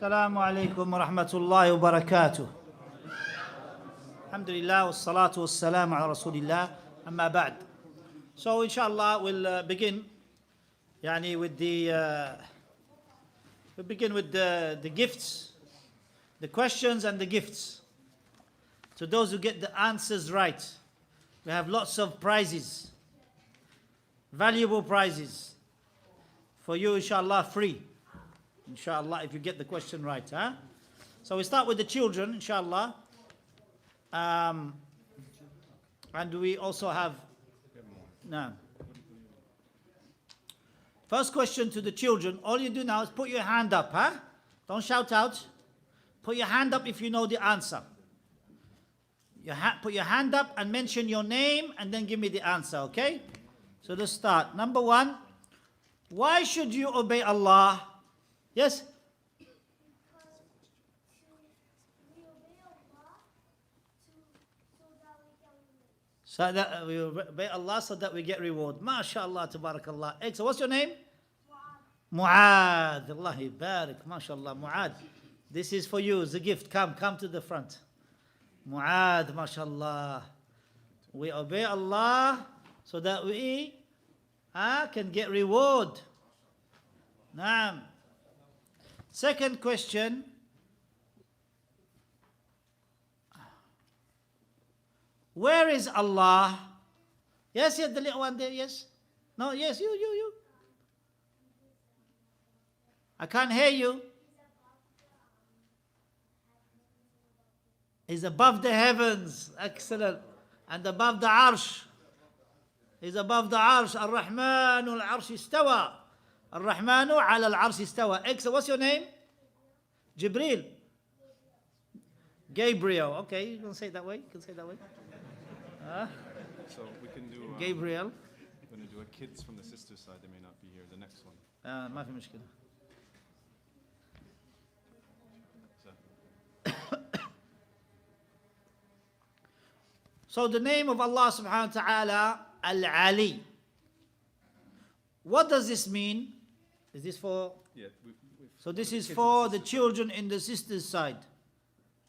السلام عليكم ورحمة الله وبركاته. Alhamdulillah, wassalatu wassalamu ala Rasulillah, amma ba'd. So inshallah we'll begin with the gifts, the questions and the gifts. To those who get the answers right, we have lots of prizes, valuable prizes for you, inshallah, free. Inshallah, if you get the question right. So we start with the children, inshallah. And we also have... No. First question to the children. All you do now is put your hand up. Don't shout out. Put your hand up if you know the answer. Put your hand up and mention your name and then give me the answer, okay? So let's start. Number one. Why should you obey Allah? Yes? So that we obey Allah so that we get reward. MashaAllah, tabarakallah. So what's your name? Mu'ad. Allah barik. MashaAllah. Mu'ad. This is for you. It's a gift. Come to the front. Mu'ad, MashaAllah. We obey Allah so that we can get reward. Naam. Second question. Where is Allah? Yes, the little one there, yes? No, yes, you. I can't hear you. He's above the heavens. Excellent. And above the arsh. He's above the arsh. Ar-Rahmanu al-arsh istawa. Ar-Rahmanu ala al-arsh istawa. Excellent. What's your name? Jibreel. Gabriel. Okay, you can say it that way. So we can do... Gabriel. We're going to do a kids from the sister's side. They may not be here. The next one. ما في مشكلة. So the name of Allah subhanahu wa ta'ala, Al-Ali. What does this mean? Is this for... Yeah. So this is for the children in the sister's side.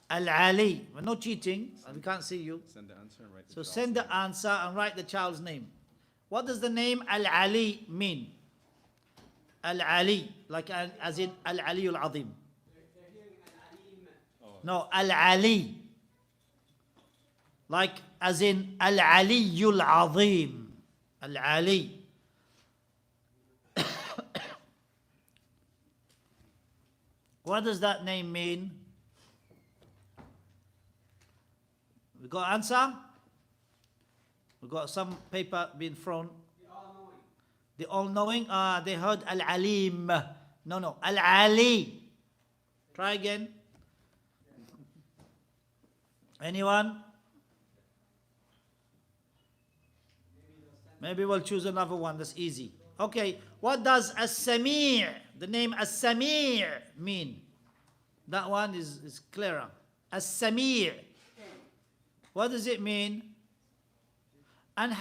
Al-Ali. We're not cheating. We can't see you. Send the answer and write So send the answer and write the child's name. What does the name Al-Ali mean? Al-Ali. Like as in Al-Ali al-Azim. No, Al-Ali. Like as in Al-Ali al-Azim. Al-Ali. What does that name mean? We got answer? We got some paper being thrown. The all-knowing. They heard Al-Alim. No, Al-Ali. Try again. Anyone? Maybe we'll choose another one that's easy. Okay, what does As-Sami', the name As-Sami' mean? That one is clearer. As-Sami'. What does it mean? And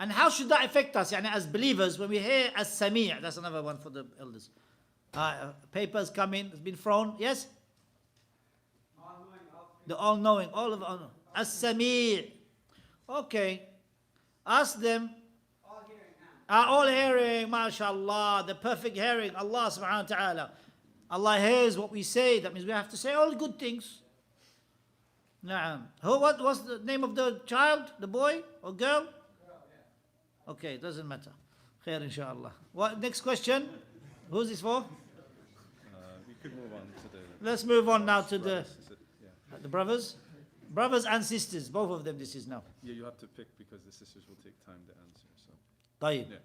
how should that affect us? As believers, when we hear As-Sami', that's another one for the elders. Papers come in, it's been thrown. Yes? The all-knowing, all of all. As-Sami'. Okay. Ask them. All hearing, mashallah, the perfect hearing, Allah subhanahu wa ta'ala. Allah hears what we say. That means we have to say all good things. Naam. What was the name of the child? The boy or girl? Okay, doesn't matter. Khair, inshallah. What next question? Who's this for? We could move on to the... Let's move on now to the brothers. The brothers and sisters. Both of them this is now. Yeah, you have to pick because the sisters will take time to answer. So. طيب. Yeah.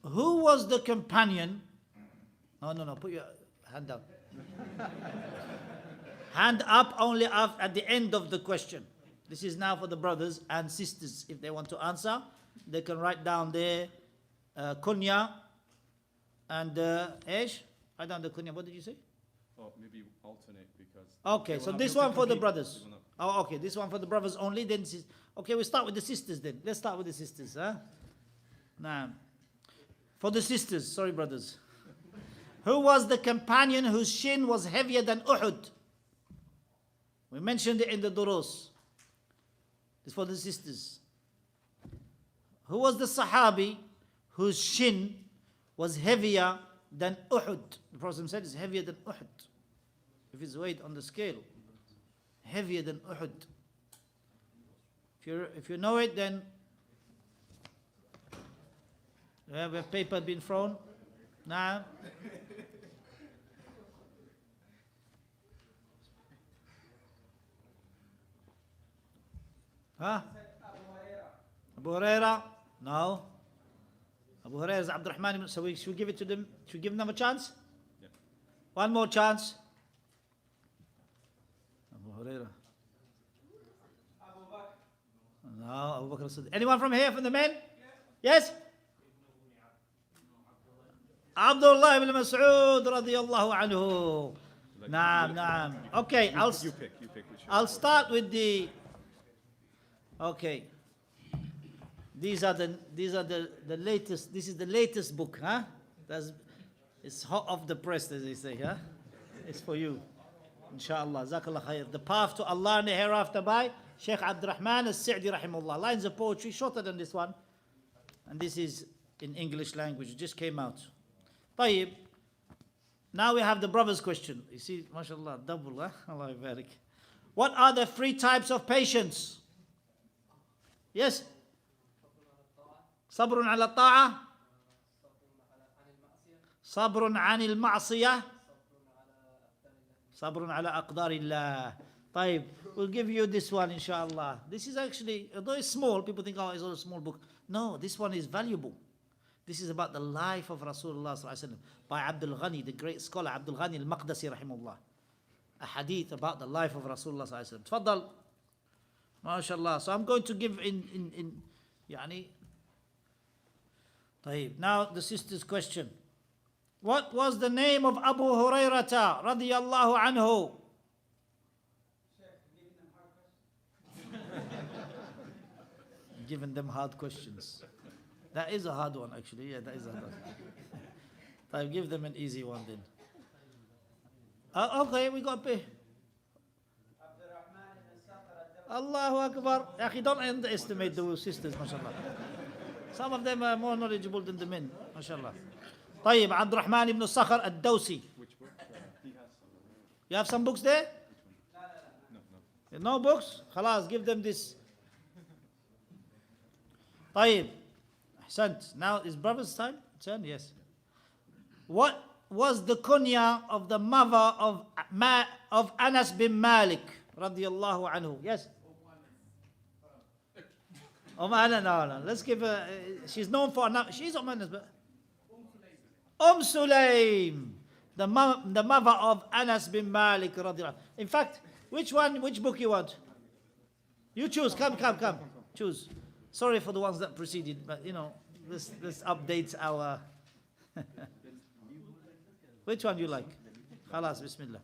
Who was the companion? No. Put your hand up. Hand up only at the end of the question. This is now for the brothers and sisters. If they want to answer, they can write down their kunya and Write down the kunya. What did you say? Oh, maybe alternate because... Okay, so this one for the brothers. Oh, okay, this one for the brothers only. Then, okay, we start with the sisters then. Let's start with the sisters. Now, For the sisters, sorry brothers. Who was the companion whose shin was heavier than Uhud? We mentioned it in the durus. It's for the sisters. Who was the Sahabi whose shin was heavier than Uhud? The Prophet said it's heavier than Uhud. If it's weighed on the scale, heavier than Uhud. If you know it, then you have a paper been thrown. Now, huh? Abu Huraira? No. Abu Huraira is Abdurrahman ibn. So should we give it to them? Should we give them a chance? Yeah. One more chance. Abu Huraira. No, Abu Bakr as-Siddiq. Anyone from here, from the men? Yes? Abdullah ibn Mas'ud radiyallahu anhu. Naam, naam. Okay, You pick which I'll start with the. Okay. These are the latest. This is the latest book, huh? It's hot off the press, as they say, huh? It's for you, inshallah. Jazakallah khair. The Path to Allah in the Hereafter by Sheikh Abdurrahman al-Sāʿdī rahimahullah. Lines of poetry shorter than this one, and this is in English language. It just came out. طيب. Now we have the brother's question. You see, mashallah, double, huh? Allah barik. What are the 3 types of patience? Yes? صبر على الطاعة صبر عن المعصية صبر على أقدار الله. طيب, we'll give you this one inshallah. This is actually, although it's small, people think, oh, it's a small book. No, this one is valuable. This is about the life of Rasulullah sallallahu alaihi wasallam by Abdul Ghani, the great scholar Abdul Ghani al-Maqdisi rahimahullah. A hadith about the life of Rasulullah sallallahu alaihi wasallam. Tfaddal. MashaAllah. So I'm going to give in يعني. طيب. Now the sister's question. What was the name of Abu Hurairata radiyallahu anhu? Giving them hard questions. That is a hard one actually. Yeah, that is a hard one. I'll give them an easy one then. Okay, we got pay. Allahu Akbar. Akhi, don't underestimate the sisters, mashallah. Some of them are more knowledgeable than the men, mashallah. طيب, Abdurrahman ibn Sakhr al-Dawsi. Which book? He has some. You have some books there? No. No books? Khalas, give them this. طيب. Ahsant. Now is brother's time? Turn? Yes. What was the kunya of the mother of Anas bin Malik radiyallahu anhu? Yes. Anas, no. Let's give her. She's known for she's Anas, but Sulaym, the mother of Anas bin Malik radiyallahu. In fact, which book you want? You choose. Come. Choose. Sorry for the ones that preceded, but you know, this updates our. Which one you like? Khalas, bismillah.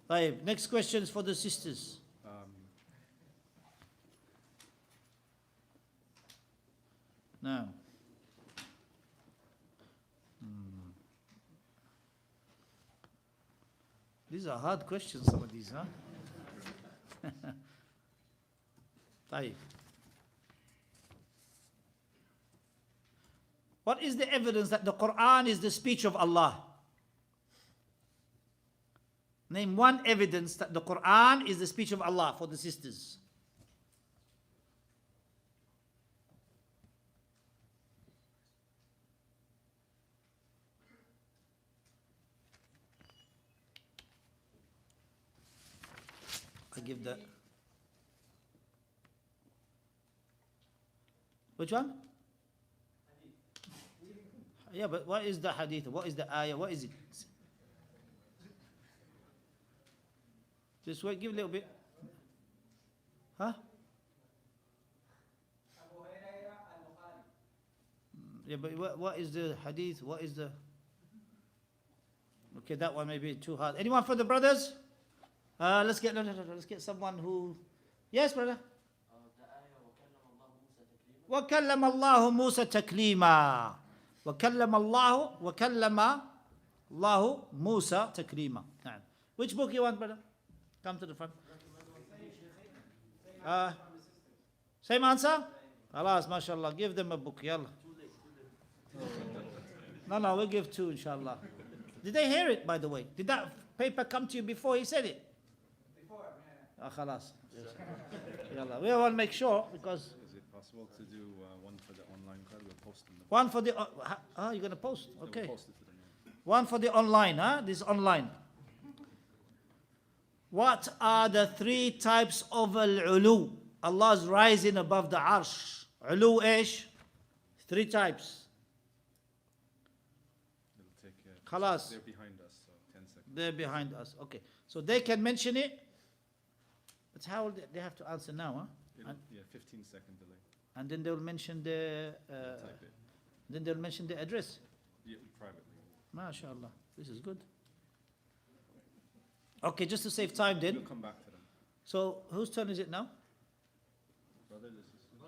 طيب, next question is for the sisters. Now. These are hard questions, some of these, huh? طيب. What is the evidence that the Quran is the speech of Allah? Name one evidence that the Quran is the speech of Allah for the sisters. I give that. Which one? Yeah, but what is the hadith? What is the ayah? What is it? Just wait, give a little bit. Huh? Yeah, but what is the hadith? What is the... Okay, that one may be too hard. Anyone for the brothers? Let's get someone who... Yes, brother? وَكَلَّمَ اللَّهُ مُوسَى تَكْلِيمًا. وكلم الله موسى تكليما. نعم. Which book you want, brother? Come to the front. Same answer? خلاص ما شاء الله. Give them a book. يلا. No, we'll give two, inshallah. Did they hear it, by the way? Did that paper come to you before he said it? Before, yeah. خلاص. Yalla. We want to make sure because. Is it possible to do one for the online card? We'll post them. One for the. You're going to post? Okay. We'll post it to them, yeah. One for the online, huh? This is online. What are the three types of al-ulu? Allah's rising above the arsh. Ulu ish? Three types. It'll take. Khalas. They're behind us, so 10 seconds. They're behind us. Okay. So they can mention it. But how they have to answer now, huh? Yeah, 15-second delay. And then they'll mention the. Type it. Then they'll mention the address. Yeah, privately. MashaAllah. This is good. Okay, just to save time then. We'll come back to them. So whose turn is it now? Brothers or sisters?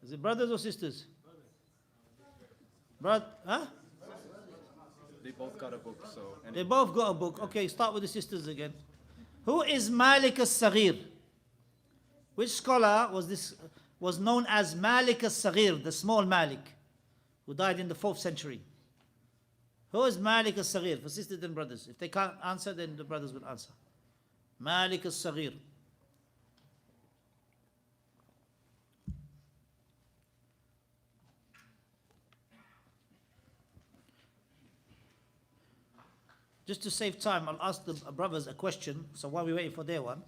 Is it brothers or sisters? Brother, huh? They both got a book, so. They both got a book. Okay, start with the sisters again. Who is Malik al-Saghir? Which scholar was known as Malik al-Saghir, the small Malik, who died in the 4th century? Who is Malik al-Saghir? For sisters and brothers. If they can't answer, then the brothers will answer. Malik al-Saghir. Just to save time, I'll ask the brothers a question. So while we're waiting for their one.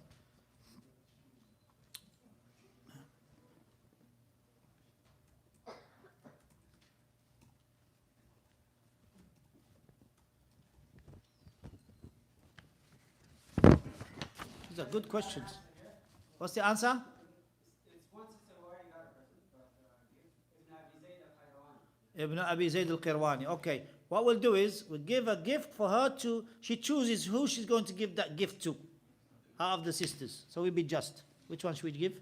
These are good questions. What's the answer? Ibn Abi Zayd al-Qirwani. Okay. What we'll do is we'll give a gift for her to. She chooses who she's going to give that gift to, out of the sisters. So we'll be just. Which one should we give?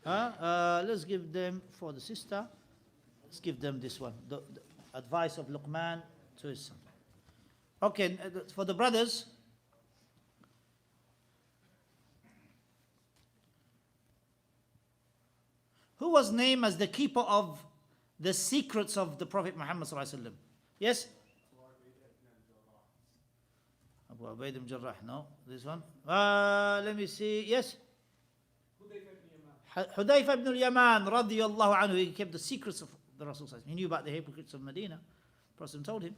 Let's give them for the sister. Let's give them this one. The advice of Luqman to his son. Okay, for the brothers. Who was named as the keeper of the secrets of the Prophet Muhammad sallallahu alaihi wasallam? Yes? Abu Ubaid ibn Jarrah. No, this one. Let me see. Yes? Hudayfa ibn al-Yaman radiyallahu anhu. He kept the secrets of the Rasul. He knew about the hypocrites of Medina. The Prophet told him.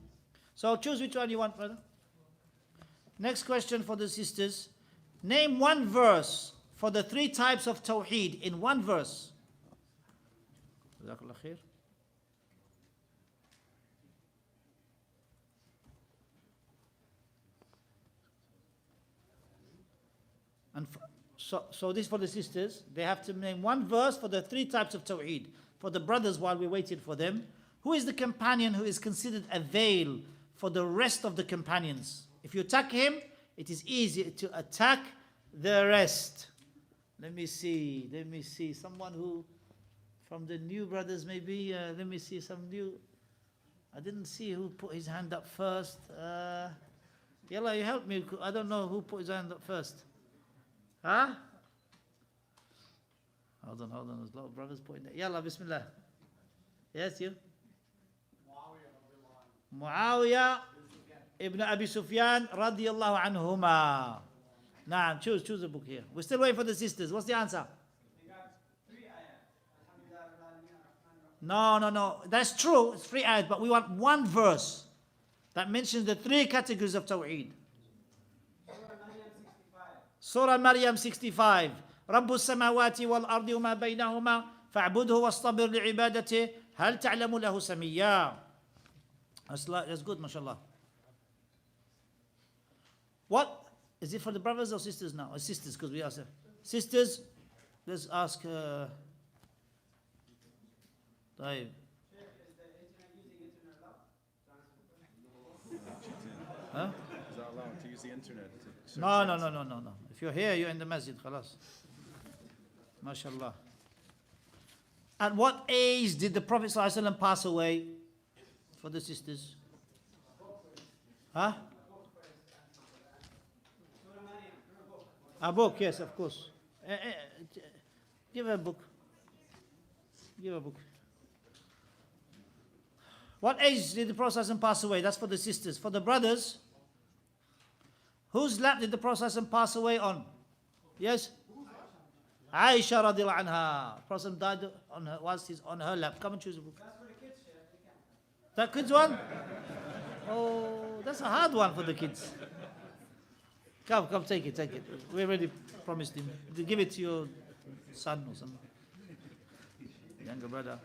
So choose which one you want, brother. Next question for the sisters. Name one verse for the three types of Tawheed in one verse. Jazakallah khair. And so this for the sisters, they have to name one verse for the three types of Tawheed. For the brothers, while we waited for them, who is the companion who is considered a veil for the rest of the companions? If you attack him, it is easy to attack the rest. Let me see. Someone who, from the new brothers maybe, let me see some new. I didn't see who put his hand up first. Yalla, you help me. I don't know who put his hand up first. Huh? Hold on. There's a lot of brothers putting that. Yalla, bismillah. Yes, you? Muawiyah ibn Abi Sufyan radiyallahu anhuma. Nah, choose a book here. We're still waiting for the sisters. What's the answer? No. That's true. It's 3 ayat, but we want one verse that mentions the 3 categories of Tawheed. Surah Maryam 65. رب السماوات والأرض وما بينهما فاعبده واصطبر لعبادته هل تعلم له سميا. That's good, mashallah. What? Is it for the brothers or sisters now? Or sisters, because we asked sisters. Let's ask. Huh? Is that allowed to use the internet? No. If you're here, you're in the masjid, khalas. MashaAllah. At what age did the Prophet ﷺ pass away? For the sisters. Huh? A book, yes, of course. Give her a book. Give her a book. What age did the Prophet ﷺ pass away? That's for the sisters. For the brothers, whose lap did the Prophet ﷺ pass away on? Yes? Aisha radiallahu anha. Prophet died on her, whilst he's on her lap. Come and choose a book. That's for the kids, Sheikh. That kids one? Oh, that's a hard one for the kids. Come, take it. We already promised him. Give it to your son or something. Younger brother.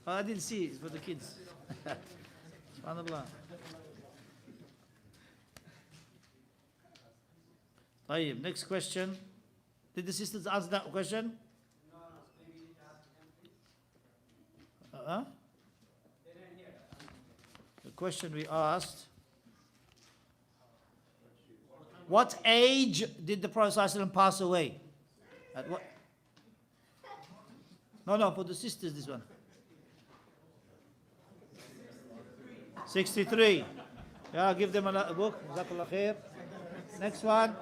Oh, I didn't see it. It's for the kids. SubhanAllah. طيب, next question. Did the sisters answer that question? No. The question we asked: what age did the Prophet ﷺ pass away? At what? No, for the sisters, this one. 63. Yeah, give them a book. Jazakallah khair. Next one.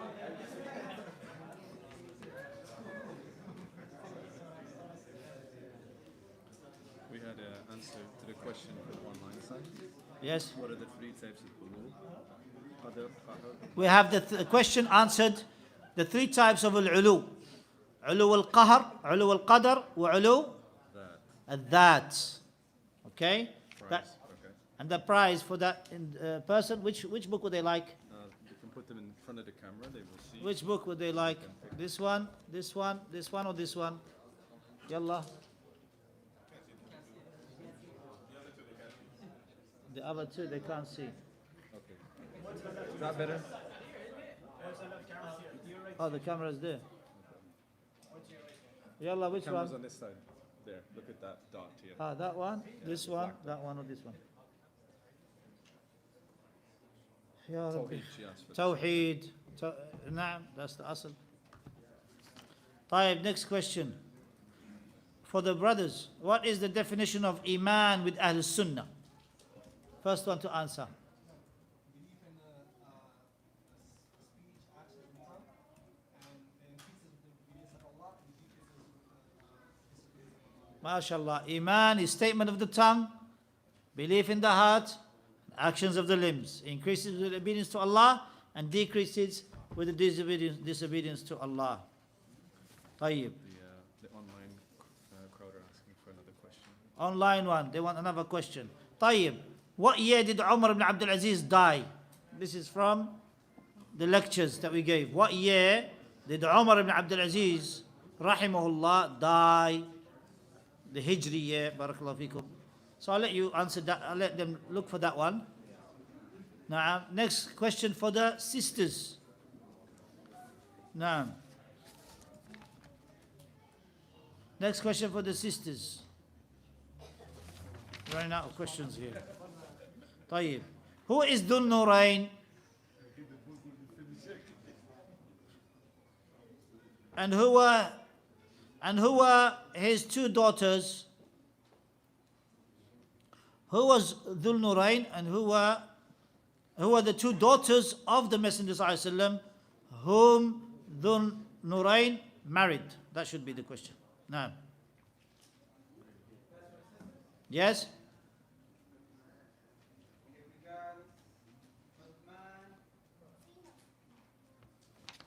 We had an answer to the question for the online side. Yes. What are the three types of ulu? We have the question answered. The three types of al-ulu. Ulu al-qahr, ulu al-qadr, wa ulu al-dhat. Okay? Okay. And the prize for that person, which book would they like? You can put them in front of the camera, they will see. Which book would they like? This one, or this one? Yallah. The other two, they can't see. Okay. Is that better? Oh, the camera's there. Yallah, which Camera's one? on this side. There, look at that dot here. Ah, that one, this one, that one, or this one? Ya Rabbi. Tawheed, she asked for. Tawheed. Naam, that's the asl. طيب, next question. For the brothers, what is the definition of Iman with Ahl Sunnah? First one to answer. Belief in speech, action, and tongue, and increases with the obedience of Allah, and decreases with the MashaAllah. Iman is statement of the tongue, belief in the heart, actions of the limbs. Increases with obedience to Allah and decreases with the disobedience to Allah. طيب. The online crowd are asking for another question. Online one, they want another question. طيب. What year did Umar ibn Abdul Aziz die? This is from the lectures that we gave. What year did Umar ibn Abdul Aziz, rahimahullah, die? The Hijri year, barakallahu fikum. So I'll let you answer that. I'll let them look for that one. Now, next question for the sisters. Now, next question for the sisters. Running out of questions here. طيب. Who is Dhul Nurayn? And who were his two daughters? Who was Dhul Nurayn and who were the two daughters of the Messenger ﷺ whom Dhul Nurayn married? That should be the question. Now. Yes?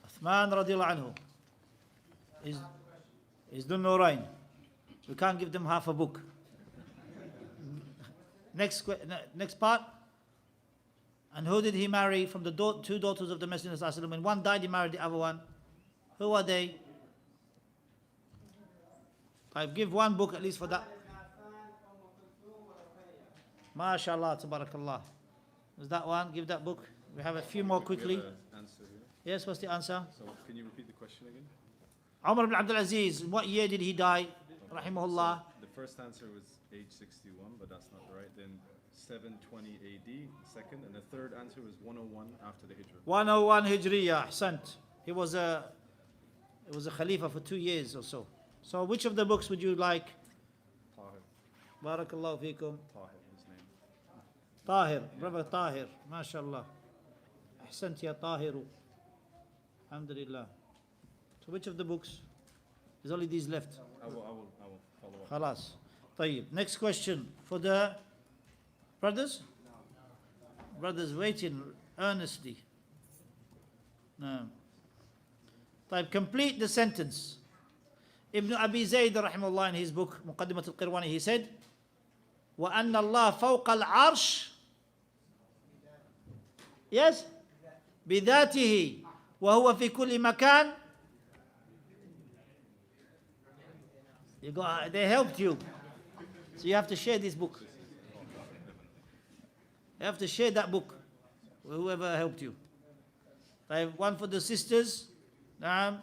Uthman radiallahu anhu is Dhul Nurayn. We can't give them half a book. Next part. And who did he marry from the two daughters of the Messenger sallallahu alaihi wasallam? When one died, he married the other one. Who are they? I give one book at least for that. MashaAllah, tabarakallah. Is that one? Give that book. We have a few more quickly. We have an answer here. Yes, what's the answer? So can you repeat the question again? Umar ibn Abdul Aziz, in what year did he die? Rahimahullah. The first answer was age 61, but that's not right. Then 720 AD, second, and the third answer was 101 after the Hijrah. 101 Hijriya, Ahsant. He was a Khalifa for 2 years or so. So which of the books would you like Barakallahu feekum. Tahir, his name. Tahir, brother Tahir. MashaAllah. Ahsant ya Tahiru. Alhamdulillah. So which of the books? There's only these left. I will follow up. Khalas. طيب. Next question for the brothers. Brothers waiting earnestly. No. طيب. Complete the sentence. Ibn Abi Zayd rahimahullah in his book مقدمة القرواني he said وأن الله فوق العرش yes بذاته وهو في كل مكان. They helped you. So you have to share this book. You have to share that book with whoever helped you. I have one for the sisters. Naam.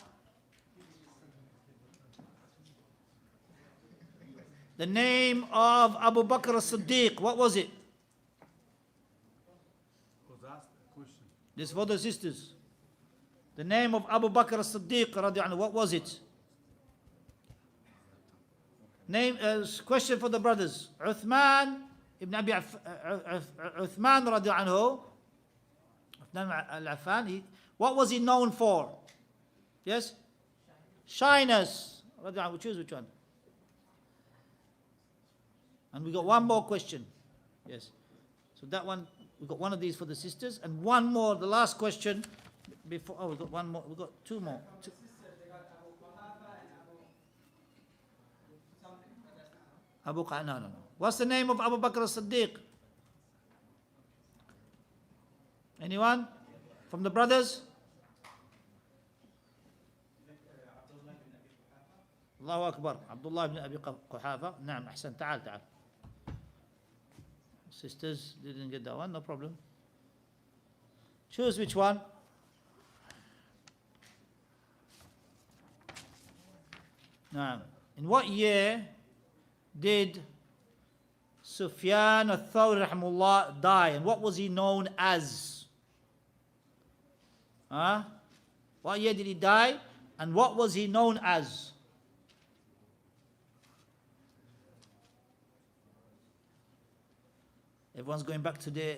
The name of Abu Bakr as-Siddiq, what was it? This is for the sisters. The name of Abu Bakr as-Siddiq, radiallahu anhu, what was it? Name, question for the brothers. Uthman ibn Abi Uthman radiallahu anhu, Uthman al-Affan, what was he known for? Yes? Shyness. Radiallahu anhu, choose which one. And we got one more question. Yes. So that one, we got one of these for the sisters, and one more, the last question before. Oh, we got one more. We got two more. Two. Abu Qaha, no. What's the name of Abu Bakr as-Siddiq? Anyone from the brothers? Allahu Akbar. Abdullah ibn Abi Quhafa. Naam, ahsan. Ta'al. Sisters didn't get that one, no problem. Choose which one. Naam. In what year did Sufyan al-Thawri rahimahullah die, and what was he known as? What year did he die, and what was he known as? Everyone's going back to their.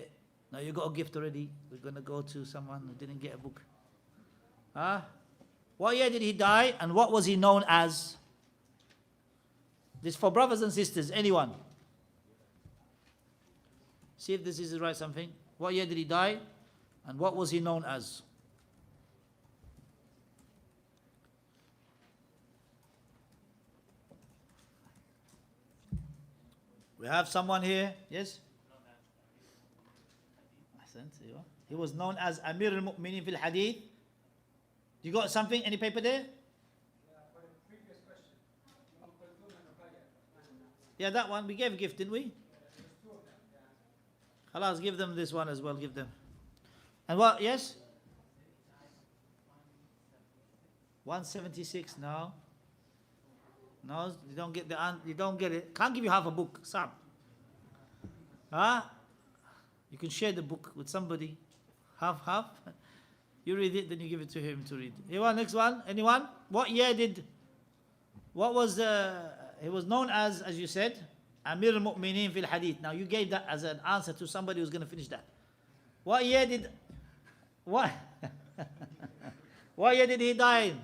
Now you got a gift already. We're going to go to someone who didn't get a book. What year did he die, and what was he known as? This for brothers and sisters. Anyone? See if this is the right something. What year did he die, and what was he known as? We have someone here. Yes? He was known as Amir al-Mu'minin fil Hadith. You got something? Any paper there? Yeah, that one. We gave a gift, didn't we? Khalas, give them this one as well. Give them. And what? Yes? 176 now. No, you don't get you don't get it. Can't give you half a book, Sam. You can share the book with somebody. Half. You read it, then you give it to him to read. Anyone? Next one? Anyone? What year did? What was he was known as you said, Amir al-Mu'minin fil Hadith. Now you gave that as an answer to somebody who's going to finish that. What year did? What? What year did he die in?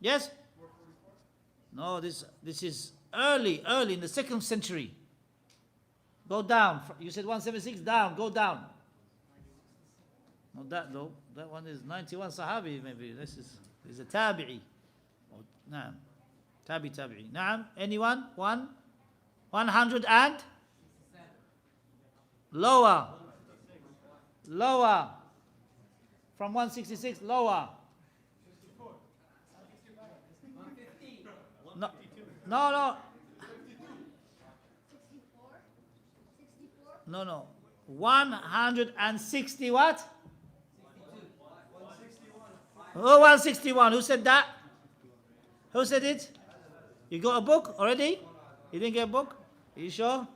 Yes? No, this is early in the 2nd century. Go down. You said 176, down, go down. Not that though. That one is 91 Sahabi maybe. This is a Tabi'i. Naam. Tabi'i. Naam. Anyone? 100 and? Lower. From 166, lower. No. No. 160 what? Oh, 161. Who said that? Who said it? You got a book already? You didn't get a book? Are you sure?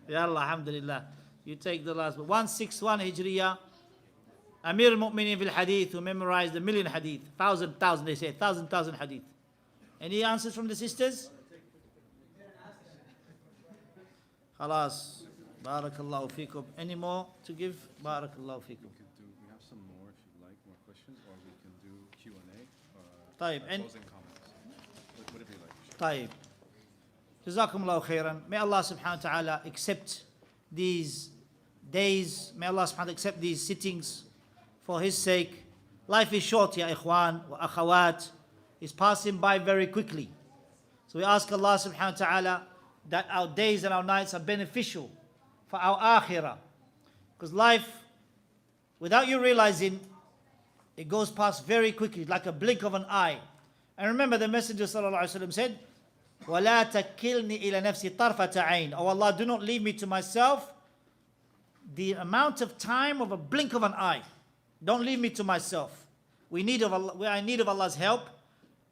Yallah, alhamdulillah. You take the last book. 161 Hijriya. Amir al-Mu'minin fil Hadith, who memorized 1,000,000 hadith. 1,000, they say. 1,000 hadith. Any answers from the sisters? Khalas. Barakallahu feekum. Any more to give? Barakallahu feekum. We have some more if you'd like, more questions, or we can do Q&A. طيب. Closing comments. Whatever you like. طيب. Jazakumullahu khairan. May Allah subhanahu wa ta'ala accept these days. May Allah subhanahu wa ta'ala accept these sittings for His sake. Life is short, ya ikhwan wa akhawat. It's passing by very quickly. So we ask Allah subhanahu wa ta'ala that our days and our nights are beneficial for our akhirah. Because life, without you realizing, it goes past very quickly, like a blink of an eye. And remember the Messenger sallallahu alaihi wasallam said, وَلَا تَكِلْنِي إِلَى نَفْسِي طَرْفَةَ عَيْنٍ. Oh Allah, do not leave me to myself the amount of time of a blink of an eye. Don't leave me to myself. We are in need of Allah's help,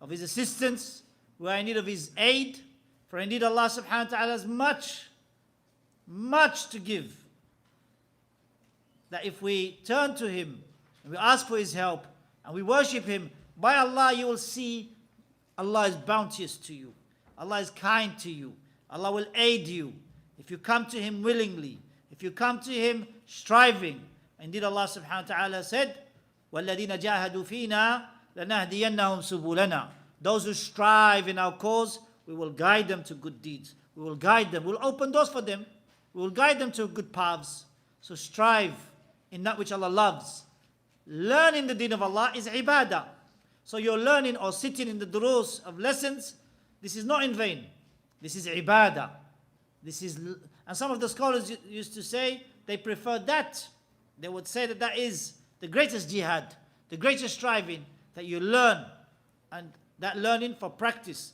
of His assistance. We are in need of His aid. For indeed Allah subhanahu wa ta'ala has much to give. That if we turn to Him, and we ask for His help, and we worship Him, by Allah you will see Allah is bounteous to you. Allah is kind to you. Allah will aid you. If you come to Him willingly, if you come to Him striving. Indeed Allah subhanahu wa ta'ala said, وَالَّذِينَ جَاهَدُوا فِينَا لَنَهْدِيَنَّهُمْ سُبُلَنَا. Those who strive in our cause, we will guide them to good deeds. We will guide them. We'll open doors for them. We will guide them to good paths. So strive in that which Allah loves. Learning the deen of Allah is ibadah. So you're learning or sitting in the durus of lessons. This is not in vain. This is ibadah. And some of the scholars used to say they prefer that. They would say that that is the greatest jihad, the greatest striving, that you learn, and that learning for practice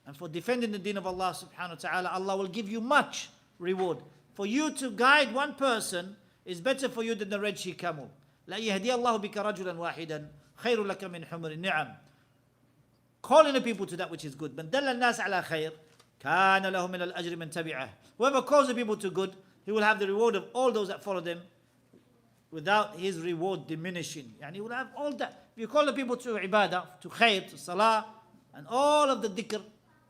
and for defending the deen of Allah subhanahu wa ta'ala, Allah will give you much reward. For you to guide one person is better for you than the red she camel. لا يهدي الله بك رجلا واحدا خير لك من حمر النعم. Calling the people to that which is good. من دل الناس على خير كان له من الأجر من تبعه. Whoever calls the people to good, he will have the reward of all those that follow them, without his reward diminishing. And he will have all that. If you call the people to ibadah, to khair, to salah, and all of the dhikr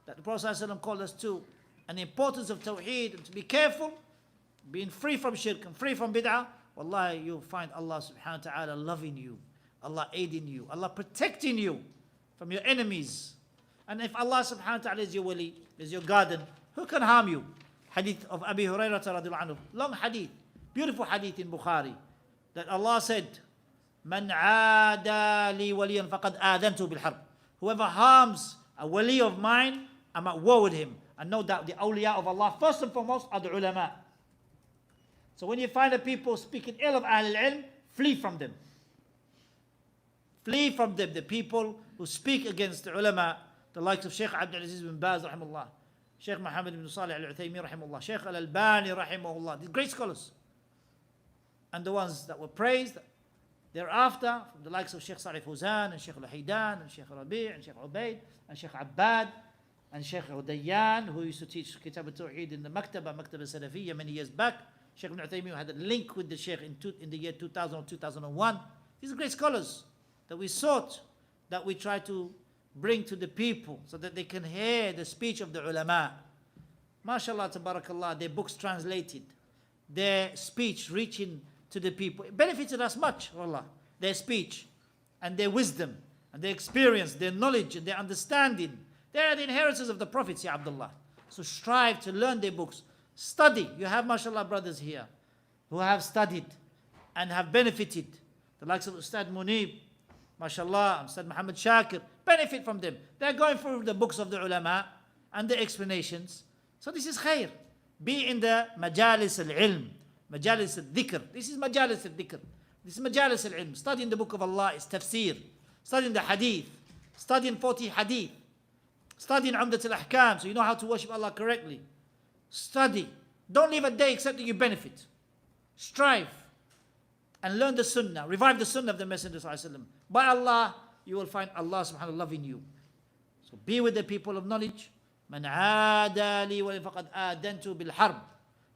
that the Prophet ﷺ called us to, and the importance of tawheed, and to be careful, being free from shirk and free from bid'ah, wallahi, you'll find Allah subhanahu wa ta'ala loving you, Allah aiding you, Allah protecting you from your enemies. And if Allah subhanahu wa ta'ala is your wali, is your garden, who can harm you? Hadith of Abi Hurairah radiallahu anhu, long hadith, beautiful hadith in Bukhari, that Allah said, "Man aada li waliyan faqad adantu bil harb." Whoever harms a wali of mine, I'm at war with him. And no doubt the awliya of Allah, first and foremost, are the ulama. So when you find the people speaking ill of Ahl al-Ilm, flee from them. Flee from them, the people who speak against the ulama, the likes of Shaykh Abdulaziz bin Baz, rahimahullah, Shaykh Muhammad ibn Salih al-Uthaymin, rahimahullah, Shaykh al-Albani, rahimahullah, these great scholars. And the ones that were praised thereafter, from the likes of Shaykh Salih Fawzan, and Shaykh al-Haydan, and Shaykh Rabi', and Shaykh Ubaid, and Shaykh Abbad, and Shaykh Udayyan, who used to teach Kitab al-Tawheed in the Maktaba Salafiyya many years back. Shaykh ibn Uthaymin had a link with the Shaykh in the year 2000 or 2001. These are great scholars that we sought, that we try to bring to the people so that they can hear the speech of the ulama. MashaAllah, tabarakallah, their books translated, their speech reaching to the people. It benefited us much, wallah, their speech and their wisdom and their experience, their knowledge and their understanding. They are the inheritors of the prophets, ya Abdullah. So strive to learn their books. Study. You have, mashallah, brothers here who have studied and have benefited. The likes of Ustad Munib, mashallah, and Ustad Muhammad Shakir, benefit from them. They're going through the books of the ulama and the explanations. So this is khair. Be in the majalis al-ilm, majalis al-dhikr. This is majalis al-dhikr. This is majalis al-ilm. Studying the book of Allah is tafsir. Studying the hadith. Studying 40 hadith. Studying Umdat al-Ahkam, so you know how to worship Allah correctly. Study. Don't leave a day except that you benefit. Strive and learn the sunnah. Revive the sunnah of the Messenger sallallahu alaihi wasallam. By Allah, you will find Allah subhanahu wa ta'ala loving you. So be with the people of knowledge. Man aada li wali faqad adantu bil harb.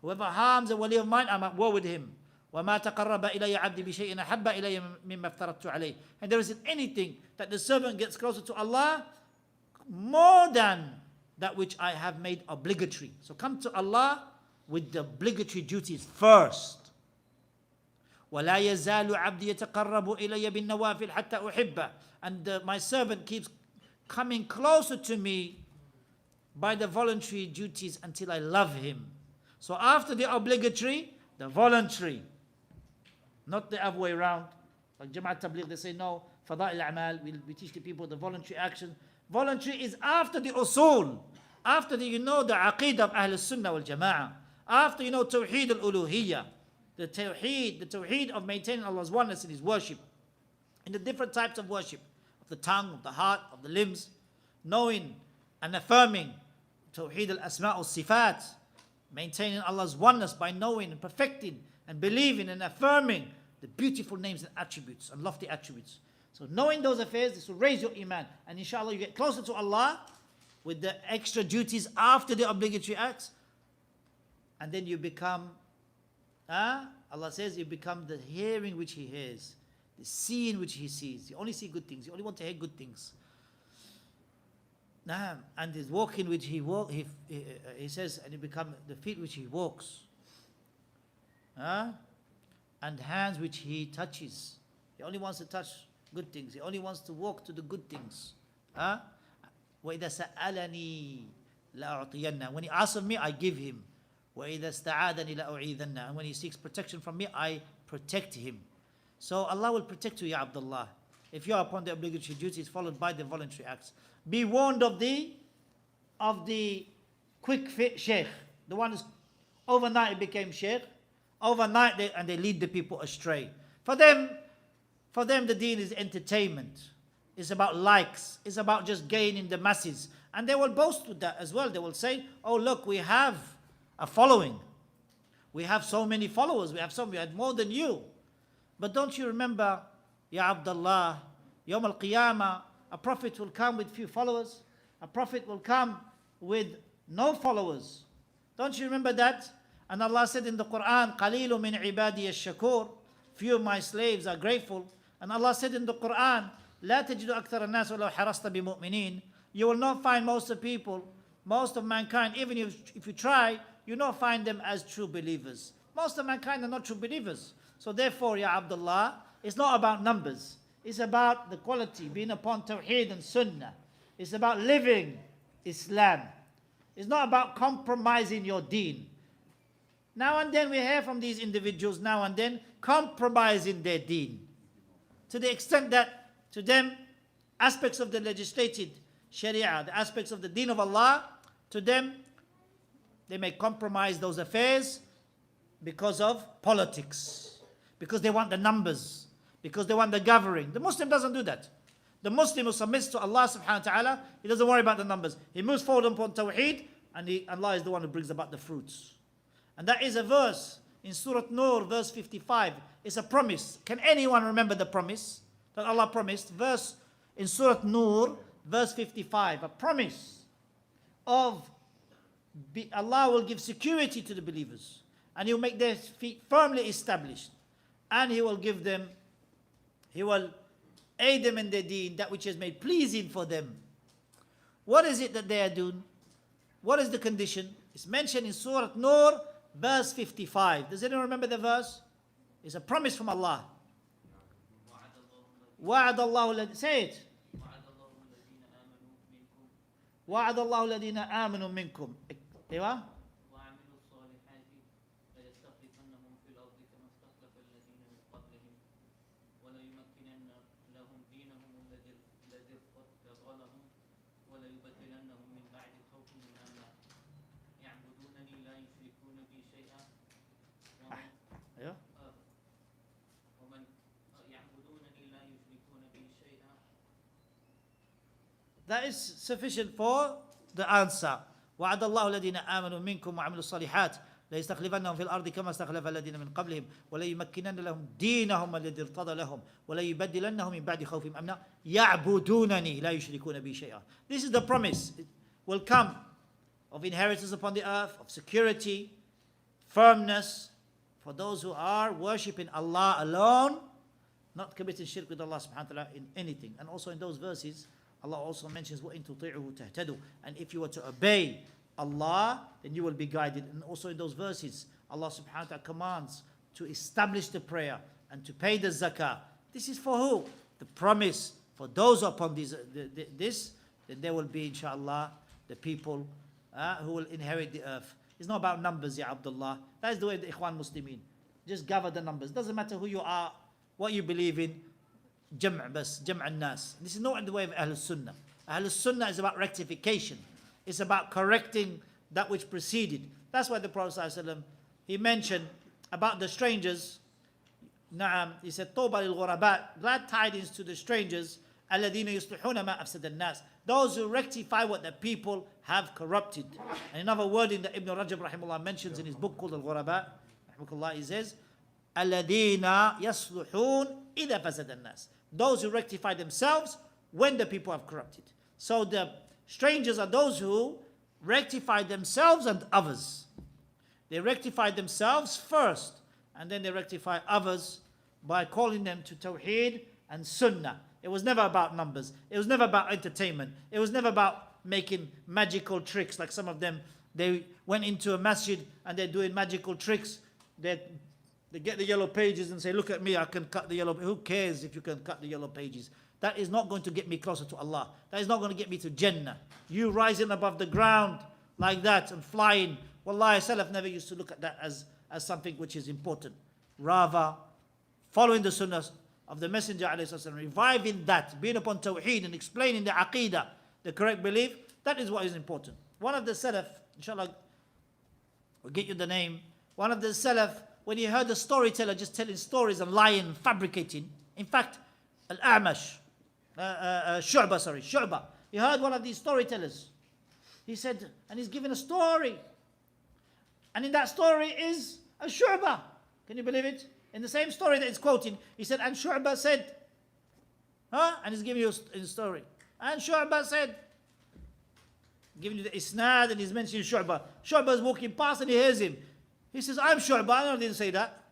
Whoever harms a wali of mine, I'm at war with him. وَمَا تَقَرَّبَ إِلَيَّ عَبْدِي بِشَيْءٍ أَحَبَّ إِلَيَّ مِمَّا افْتَرَضْتُ عَلَيْهِ. And there isn't anything that the servant gets closer to Allah more than that which I have made obligatory. So come to Allah with the obligatory duties first. وَلَا يَزَالُ عَبْدِي يَتَقَرَّبُ إِلَيَّ بِالنَّوَافِلِ حَتَّى أُحِبَّهُ. And my servant keeps coming closer to me by the voluntary duties until I love him. So after the obligatory, the voluntary. Not the other way around. Like Jama'at Tabligh, they say no, Fada'il A'mal, we teach the people the voluntary action. Voluntary is after the usul. After the, the Aqeedah of Ahl Sunnah wal Jama'ah. After Tawheed al-Uluhiyyah. The Tawheed of maintaining Allah's oneness in His worship. In the different types of worship. Of the tongue, of the heart, of the limbs. Knowing and affirming Tawheed al-Asma' al-Sifat. Maintaining Allah's oneness by knowing and perfecting and believing and affirming the beautiful names and attributes and lofty attributes. So knowing those affairs, this will raise your iman. And inshallah you get closer to Allah with the extra duties after the obligatory acts. And then you become, Allah says, you become the hearing which He hears, the seeing which He sees. You only see good things. You only want to hear good things. And His walking which He walks, He says, and you become the feet which He walks. And hands which He touches. He only wants to touch good things. He only wants to walk to the good things. وَإِذَا سَأَلَنِي لَأُعْطِيَنَّ. When He asks of me, I give Him. وَإِذَا اسْتَعَاذَنِي لَأُعِيذَنَّ. And when He seeks protection from me, I protect Him. So Allah will protect you, Ya Abdullah. If you are upon the obligatory duties followed by the voluntary acts. Be warned of the quick fit sheikh. The one who's overnight became sheikh. Overnight they lead the people astray. For them the deen is entertainment. It's about likes. It's about just gaining the masses. And they will boast with that as well. They will say, oh look, we have a following. We have so many followers. We had more than you. But don't you remember, Ya Abdullah, Yawm al-Qiyamah, a prophet will come with few followers. A prophet will come with no followers. Don't you remember that? And Allah said in the Quran, قَلِيلٌ مِنْ عِبَادِيَ الشَّكُورِ. Few of my slaves are grateful. And Allah said in the Quran, لَا تَجِدُ أَكْثَرَ النَّاسِ وَلَوْ حَرَصْتَ بِمُؤْمِنِينَ. You will not find most of people, most of mankind, even if you try, you not find them as true believers. Most of mankind are not true believers. So therefore, Ya Abdullah, it's not about numbers. It's about the quality, being upon Tawheed and Sunnah. It's about living Islam. It's not about compromising your deen. Now and then we hear from these individuals, now and then, compromising their deen. To the extent that, to them, aspects of the legislated Sharia, the aspects of the deen of Allah, to them, they may compromise those affairs because of politics. Because they want the numbers. Because they want the gathering. The Muslim doesn't do that. The Muslim who submits to Allah subhanahu wa ta'ala, he doesn't worry about the numbers. He moves forward upon Tawheed, and Allah is the one who brings about the fruits. And that is a verse in Surah Nur, verse 55. It's a promise. Can anyone remember the promise that Allah promised? Verse in Surah Nur, verse 55. A promise of Allah will give security to the believers. And He will make their feet firmly established. And He will give them, He will aid them in their deen, that which is made pleasing for them. What is it that they are doing? What is the condition? It's mentioned in Surah Nur, verse 55. Does anyone remember the verse? It's a promise from Allah. وَعَدَ اللَّهُ say it. وَعَدَ اللَّهُ الَّذِينَ آمَنُوا مِنْكُمْ. ايوه. That is sufficient for the answer. وعد الله الذين آمنوا منكم وعملوا الصالحات ليستخلفنهم في الأرض كما استخلف الذين من قبلهم وليمكنن لهم دينهم الذي ارتضى لهم وليبدلنهم من بعد خوفهم أمنا يعبدونني لا يشركون بي شيئا. This is the promise. It will come of inheritance upon the earth, of security, firmness for those who are worshipping Allah alone, not committing shirk with Allah subhanahu wa ta'ala in anything. And also in those verses, Allah also mentions وَإِن تُطِيعُهُ تَهْتَدُوا. And if you were to obey Allah, then you will be guided. And also in those verses, Allah subhanahu wa ta'ala commands to establish the prayer and to pay the zakah. This is for who? The promise for those upon this, then there will be, inshallah, the people who will inherit the earth. It's not about numbers, ya Abdullah. That is the way of the Ikhwan Muslimin. Just gather the numbers. Doesn't matter who you are, what you believe in. Jam' bas, jam' al-nas. This is not the way of Ahlul Sunnah. Ahlul Sunnah is about rectification. It's about correcting that which preceded. That's why the Prophet ﷺ, he mentioned about the strangers. Na'am, he said, Tawba lil ghurabat, glad tidings to the strangers. Alladhina yuslihuna ma afsada an-nas. Those who rectify what the people have corrupted. And another wording that Ibn Rajab rahimahullah mentions in his book called Al-Ghurabat, rahimahullah, he says, Alladhina yasluhun idha fasada an-nas. Those who rectify themselves when the people have corrupted. So the strangers are those who rectify themselves and others. They rectify themselves first, and then they rectify others by calling them to Tawheed and Sunnah. It was never about numbers. It was never about entertainment. It was never about making magical tricks. Like some of them, they went into a masjid and they're doing magical tricks. They get the yellow pages and say, look at me, I can cut the yellow. Who cares if you can cut the yellow pages? That is not going to get me closer to Allah. That is not going to get me to Jannah. You rising above the ground like that and flying. Wallahi, Salaf never used to look at that as something which is important. Rather, following the sunnahs of the Messenger ﷺ, reviving that, being upon Tawheed and explaining the Aqidah, the correct belief, that is what is important. One of the Salaf, inshallah, we'll get you the name. One of the Salaf, when he heard the storyteller just telling stories and lying and fabricating, in fact, Al-A'mash, Shu'bah, he heard one of these storytellers. He said, and he's giving a story. And in that story is a Shu'bah. Can you believe it? In the same story that he's quoting, he said, and Shu'bah said, and he's giving you a story. And Shu'bah said, giving you the isnad, and he's mentioning Shu'bah. Shu'bah is walking past and he hears him. He says, I'm Shu'bah. I didn't say that.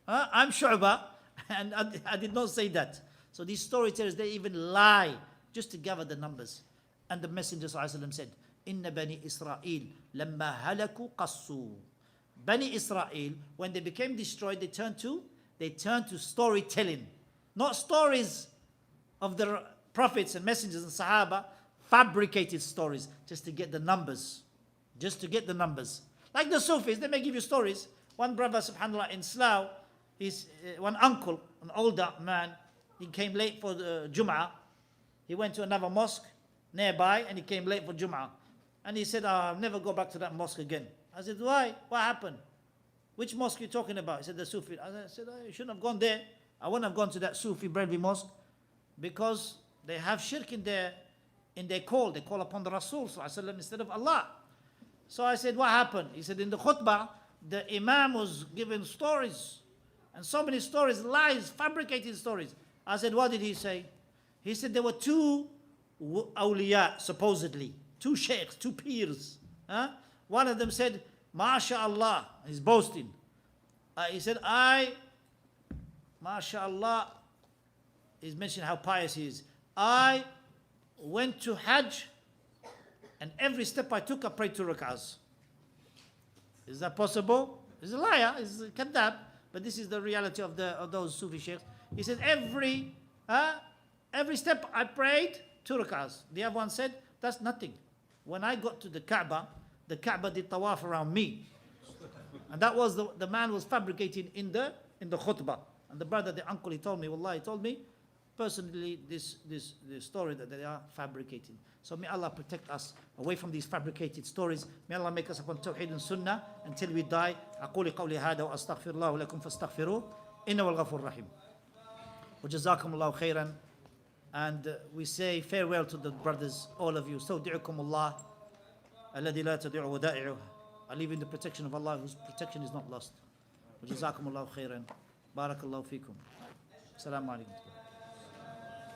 I'm Shu'bah, and I did not say that. So these storytellers, they even lie just to gather the numbers. And the Messenger ﷺ said, Inna bani Israel lamma halaku qassu. Bani Israel, when they became destroyed, they turned to storytelling. Not stories of the prophets and messengers and Sahaba, fabricated stories just to get the numbers. Just to get the numbers. Like the Sufis, they may give you stories. One brother, subhanAllah, in Slough, one uncle, an older man, he came late for the Jum'ah. He went to another mosque nearby and he came late for Jum'ah. And he said, I'll never go back to that mosque again. I said, why? What happened? Which mosque are you talking about? He said, the Sufi. I said, I shouldn't have gone there. I wouldn't have gone to that Sufi Bradley mosque because they have shirk in their call. They call upon the Rasul instead of Allah. So I said, what happened? He said, in the khutbah, the Imām was giving stories. And so many stories, lies, fabricated stories. I said, what did he say? He said there were two awliya, supposedly. Two sheikhs, two peers. One of them said, MashaAllah, he's boasting. He said, MashaAllah, he's mentioning how pious he is. I went to Hajj, and every step I took, I prayed 2 rak'ahs. Is that possible? He's a liar, he's a kadab, but this is the reality of those Sufi sheikhs. He said, every step I prayed 2 rak'ahs. The other one said, that's nothing. When I got to the Kaaba did tawaf around me. And that was the man was fabricating in the khutbah. And the brother, the uncle, he told me, Wallah, he told me, personally, this story that they are fabricating. So may Allah protect us away from these fabricated stories. May Allah make us upon Tawheed and Sunnah until we die. أقول قولي هذا وأستغفر الله لكم فاستغفروه إنه هو الغفور الرحيم. وجزاكم الله خيرا. And we say farewell to the brothers, all of you. استودعكم الله الذي لا تضيع ودائعه. I live in the protection of Allah, whose protection is not lost. وجزاكم الله خيرا. بارك الله فيكم. السلام عليكم.